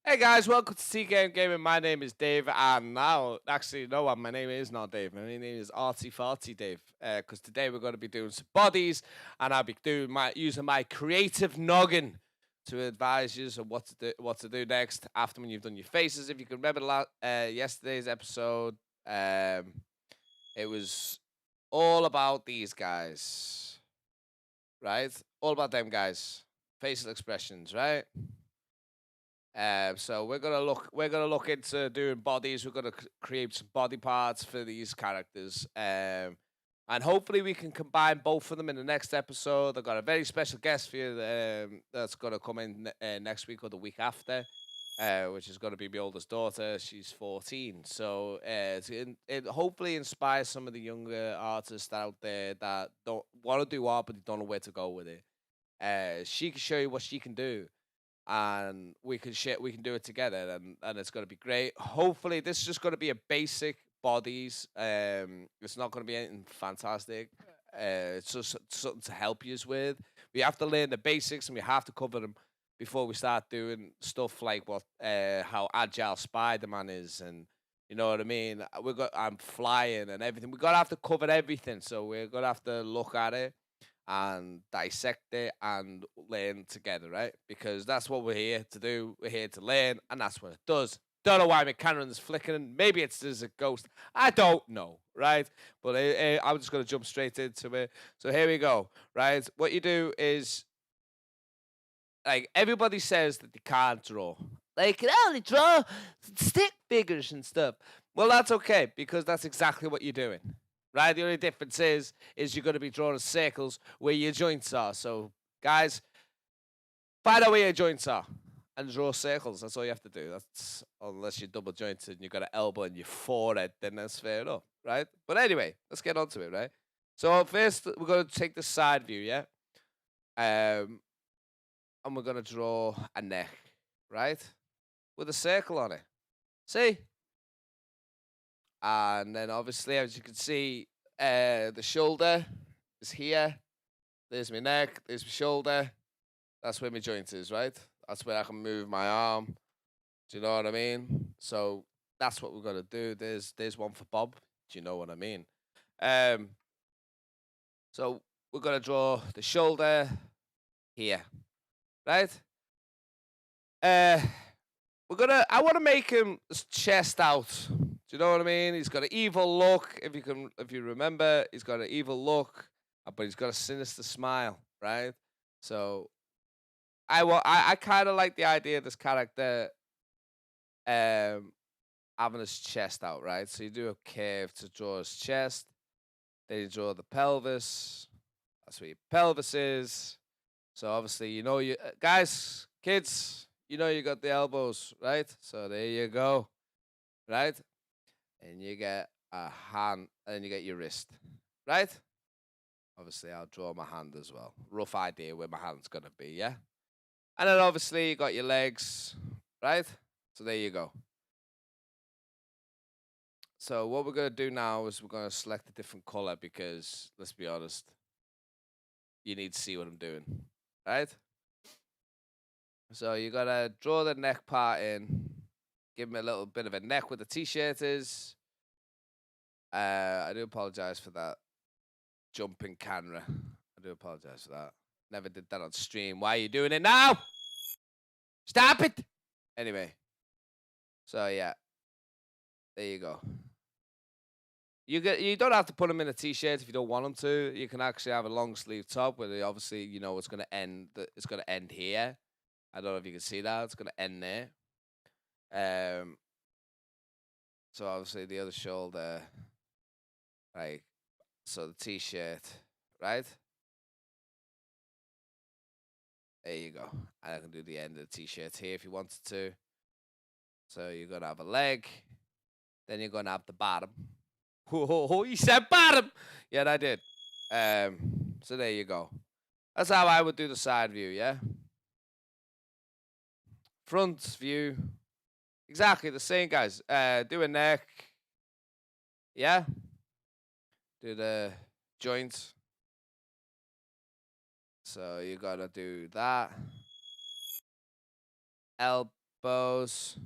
Hey guys, welcome to T Game Gaming. My name is Dave, and now, actually, no, my name is not Dave. My name is Arty Farty Dave. Because today we're going to be doing some bodies, and I'll be using my creative noggin to advise you on what to do next after when you've done your faces. If you can remember yesterday's episode, it was all about these guys, right? All about them guys, facial expressions, right? So we're gonna look into doing bodies. We're gonna create some body parts for these characters, and hopefully we can combine both of them in the next episode. I've got a very special guest for you that's gonna come in next week or the week after, which is gonna be my oldest daughter. She's 14, so it hopefully inspires some of the younger artists out there that don't want to do art but they don't know where to go with it. She can show you what she can do, and we can do it together, and it's going to be great. Hopefully this is just going to be a basic bodies. It's not going to be anything fantastic. It's just something to help you with. We have to learn the basics, and we have to cover them before we start doing stuff like how agile Spider-Man is, and you know what I mean. I'm flying and everything. We're gonna have to cover everything, so we're gonna have to look at it and dissect it and learn together, right? Because that's what we're here to do. We're here to learn, and that's what it does. Don't know why my camera's flickering. Maybe it's there's a ghost. I don't know, right? But I'm just going to jump straight into it. So here we go, right? What you do is, like, everybody says that they can't draw. They can only draw stick figures and stuff. Well, that's okay because that's exactly what you're doing, right? The only difference is you're going to be drawing circles where your joints are. So, guys, find out where your joints are and draw circles. That's all you have to do. That's unless you're double jointed and you've got an elbow in your forehead, then that's fair enough, right? But anyway, let's get on to it, right? So first, we're going to take the side view, yeah. Um, and we're gonna draw a neck, right? With a circle on it. See? And then obviously, as you can see, the shoulder is here. There's my neck, there's my shoulder. That's where my joint is, right? That's where I can move my arm. Do you know what I mean? So that's what we're gonna do. There's one for Bob. Do you know what I mean? Um, so we're gonna draw the shoulder here, right? Uh I wanna make him chest out. Do you know what I mean? He's got an evil look. If you remember, he's got an evil look, but he's got a sinister smile, right? So I kinda like the idea of this character um having his chest out, right? So you do a curve to draw his chest, then you draw the pelvis. That's where your pelvis is. So obviously, you guys, kids, you got the elbows, right? So there you go, right? And you get a hand, and you get your wrist, right? Obviously, I'll draw my hand as well. Rough idea where my hand's gonna be, yeah. And then obviously you got your legs, right? So there you go. So what we're gonna do now is we're gonna select a different color because let's be honest, you need to see what I'm doing, right? So you gotta draw the neck part in, give him a little bit of a neck where the t-shirt is. I do apologize for that jumping camera. I do apologize for that. Never did that on stream. Why are you doing it now? Stop it! Anyway, so yeah, there you go. You don't have to put them in a t-shirt if you don't want them to. You can actually have a long sleeve top where obviously it's gonna end. It's gonna end here. I don't know if you can see that. It's gonna end there. Um. So obviously the other shoulder, like so the t-shirt, right? There you go. And I can do the end of the t-shirt here if you wanted to. So you're gonna have a leg, then you're gonna have the bottom. Oh, he said bottom. Yeah, I did. So there you go. That's how I would do the side view, yeah. Front view, exactly the same, guys. Do a neck, yeah. Do the joints. So you gotta do that. bows,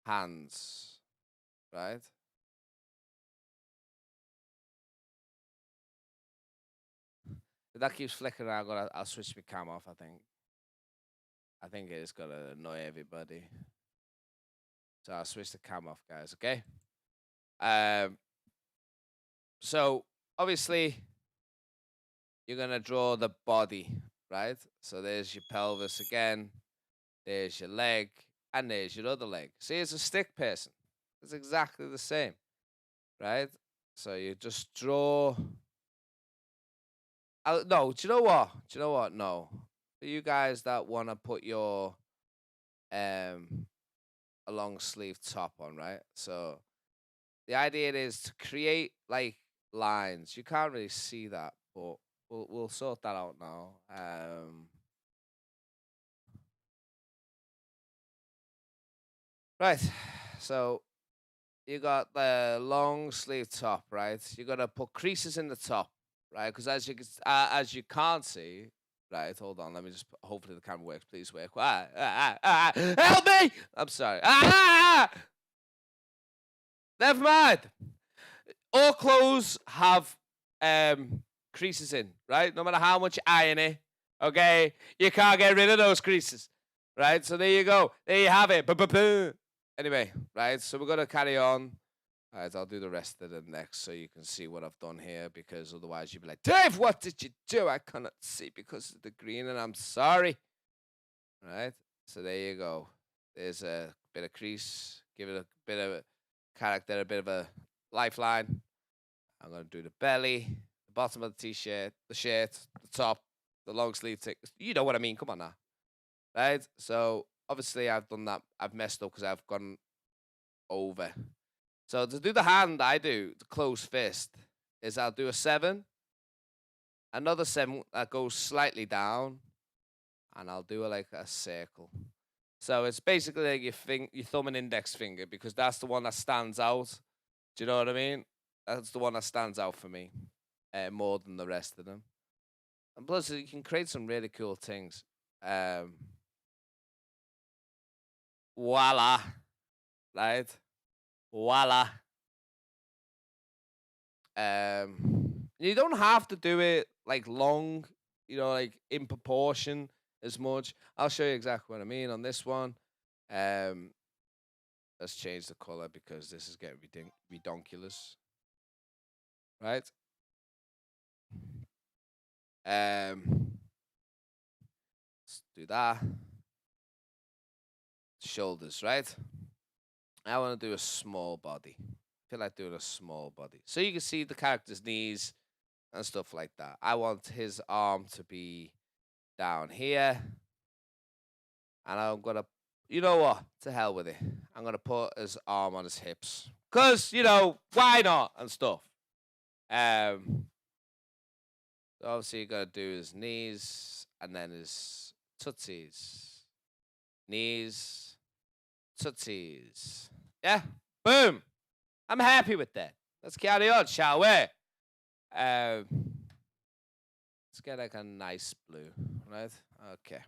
hands, right? If that keeps flickering, I'll switch my cam off. I think it's gonna annoy everybody. So I'll switch the cam off, guys. Okay. Um. So obviously you're gonna draw the body, right? So there's your pelvis again. There's your leg, and there's your other leg. See, it's a stick person. It's exactly the same, right? So you just draw. No, do you know what? Do you know what? No, for you guys that want to put your um a long sleeve top on, right? So the idea is to create like lines. You can't really see that, but we'll sort that out now. Right. So you got the long sleeve top, right? You got to put creases in the top, right? Because as you can't see, right? Hold on, let me just. Hopefully the camera works. Please work. Help me! I'm sorry. Never mind. All clothes have creases in, right? No matter how much you iron it, okay, you can't get rid of those creases, right? So there you go. There you have it. Anyway, right? So we're gonna carry on. All right, I'll do the rest of the next so you can see what I've done here, because otherwise you'll be like, Dave, what did you do? I cannot see because of the green, and I'm sorry. All right, so there you go. There's a bit of crease. Give it a bit of a character, a bit of a lifeline. I'm going to do the belly, the bottom of the t-shirt, the shirt, the top, the long sleeve tick. You know what I mean. Come on now. Right? So obviously I've done that. I've messed up because I've gone over. So to do the hand, I do the closed fist is I'll do a 7, another 7 that goes slightly down, and I'll do like a circle. So it's basically like your thumb and index finger, because that's the one that stands out. Do you know what I mean? That's the one that stands out for me more than the rest of them. And plus, you can create some really cool things. Voila. Right? Voila. You don't have to do it like long, like in proportion as much. I'll show you exactly what I mean on this one. Let's change the color because this is getting redonkulous. Right? Let's do that. Shoulders, right? I want to do a small body. I feel like doing a small body. So you can see the character's knees and stuff like that. I want his arm to be down here. And I'm going to, you know what? To hell with it. I'm going to put his arm on his hips. Because, why not? And stuff. So obviously, you're going to do his knees and then his tootsies. Knees, tootsies. Yeah, boom. I'm happy with that. Let's carry on, shall we? Let's get like a nice blue, right? Okay.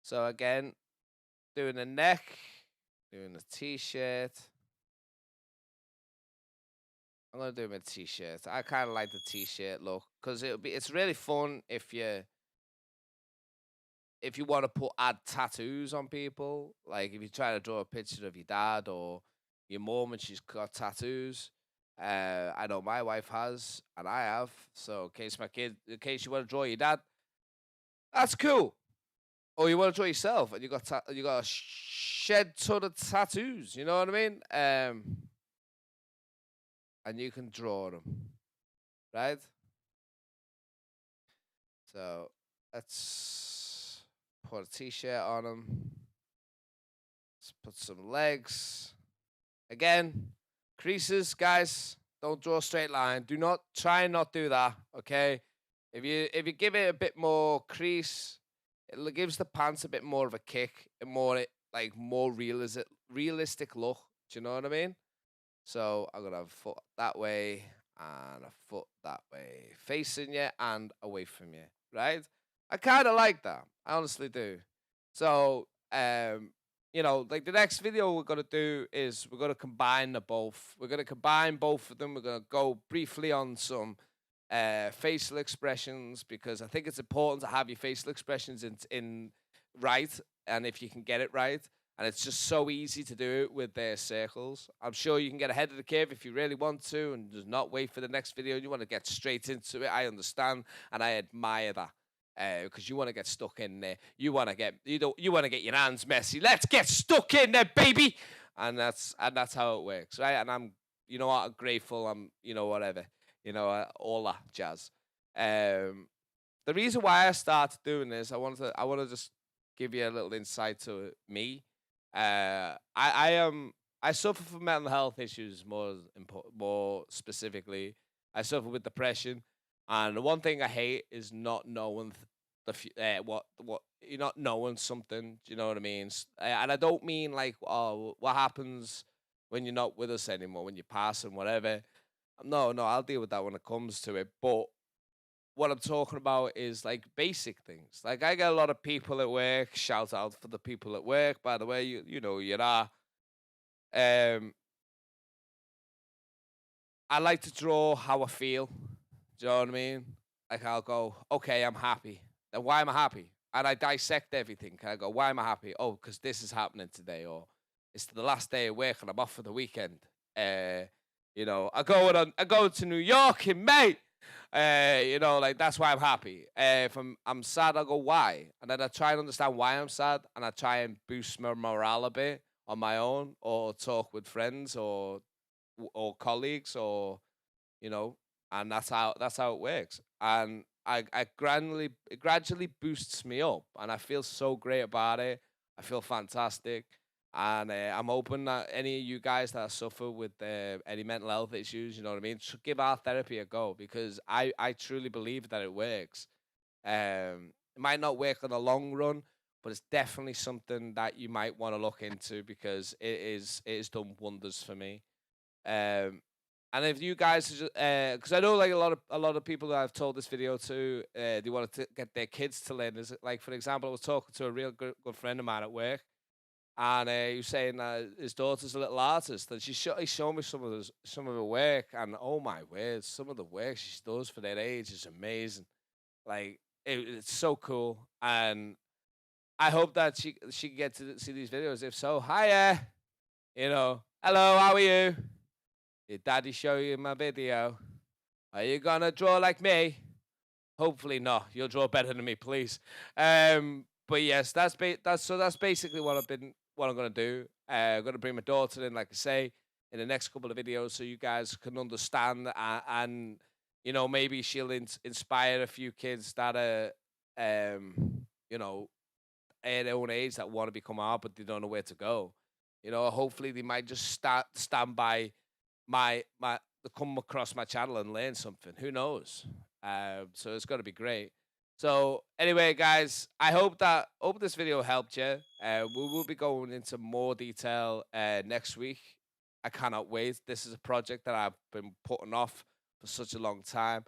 So again, doing the neck, doing the t-shirt. I'm gonna do my t-shirt. I kind of like the t-shirt look because it's really fun if you want to add tattoos on people. Like if you try to draw a picture of your dad or your mom and she's got tattoos. I know my wife has, and I have. So in case you want to draw your dad, that's cool. Or you want to draw yourself, and you got a shed ton of tattoos. You know what I mean? And you can draw them, right? So let's put a t-shirt on them. Let's put some legs. Again, creases, guys. Don't draw a straight line. Do not try and not do that. Okay. If you give it a bit more crease, it gives the pants a bit more of a kick and more realistic look. Do you know what I mean? So I'm gonna have a foot that way and a foot that way, facing you and away from you. Right? I kind of like that. I honestly do. So you know, like the next video we're gonna do is we're gonna combine the both. We're gonna combine both of them. We're gonna go briefly on some facial expressions because I think it's important to have your facial expressions in right, and if you can get it right, and it's just so easy to do it with their circles. I'm sure you can get ahead of the curve if you really want to, and just not wait for the next video. You want to get straight into it. I understand, and I admire that. Because you want to get stuck in there, you want to get your hands messy. Let's get stuck in there, baby, and that's how it works, right? And I'm, you know what, I'm grateful. I'm, you know, whatever, you know, all that jazz. The reason why I started doing this, I want to just give you a little insight to me. I suffer from mental health issues more specifically. I suffer with depression. And the one thing I hate is not knowing what you're not knowing something. Do you know what I mean? And I don't mean like, oh, what happens when you're not with us anymore, when you pass and whatever. No, I'll deal with that when it comes to it. But what I'm talking about is like basic things. Like I get a lot of people at work. Shout out for the people at work, by the way. You know you are. I like to draw how I feel. Do you know what I mean? Like I'll go, okay, I'm happy. Then why am I happy? And I dissect everything. I go, why am I happy? Oh, because this is happening today, or it's the last day of work and I'm off for the weekend. You know, I go to New York in May. You know, like that's why I'm happy. If I'm sad, I'll go why, and then I try and understand why I'm sad, and I try and boost my morale a bit on my own, or talk with friends or colleagues, or you know. And that's how it works. And it gradually boosts me up, and I feel so great about it. I feel fantastic, and I'm hoping that any of you guys that suffer with any mental health issues, you know what I mean, should give our therapy a go because I truly believe that it works. It might not work in the long run, but it's definitely something that you might want to look into because it is done wonders for me. Um, and if you guys, because I know like a lot of people that I've told this video to, they want to get their kids to learn. Is like, for example, I was talking to a real good friend of mine at work, and he was saying that his daughter's a little artist, and he showed me some of her work, and oh my word, some of the work she does for their age is amazing. Like it's so cool, and I hope that she can get to see these videos. If so, hiya, you know, hello, how are you? Did daddy show you my video? Are you gonna draw like me? Hopefully not. You'll draw better than me, please. But yes, that's basically what I'm gonna do. I'm gonna bring my daughter in, like I say, in the next couple of videos, so you guys can understand, and you know, maybe she'll inspire a few kids that are, you know, at their own age that want to become art, but they don't know where to go. You know, hopefully they might just stand by my come across my channel and learn something. Who knows? So it's gonna be great. So anyway, guys, I hope this video helped you. We will be going into more detail next week. I cannot wait. This is a project that I've been putting off for such a long time,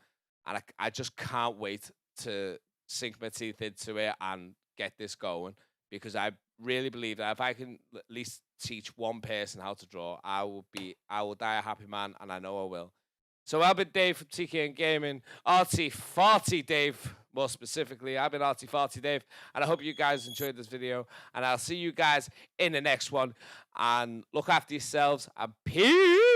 and I just can't wait to sink my teeth into it and get this going because I really believe that if I can at least teach one person how to draw, I will die a happy man, and I know I will. So I've been Dave from TKN Gaming, RT40 Dave, more specifically. I've been RT40 Dave, and I hope you guys enjoyed this video, and I'll see you guys in the next one, and look after yourselves, and peace!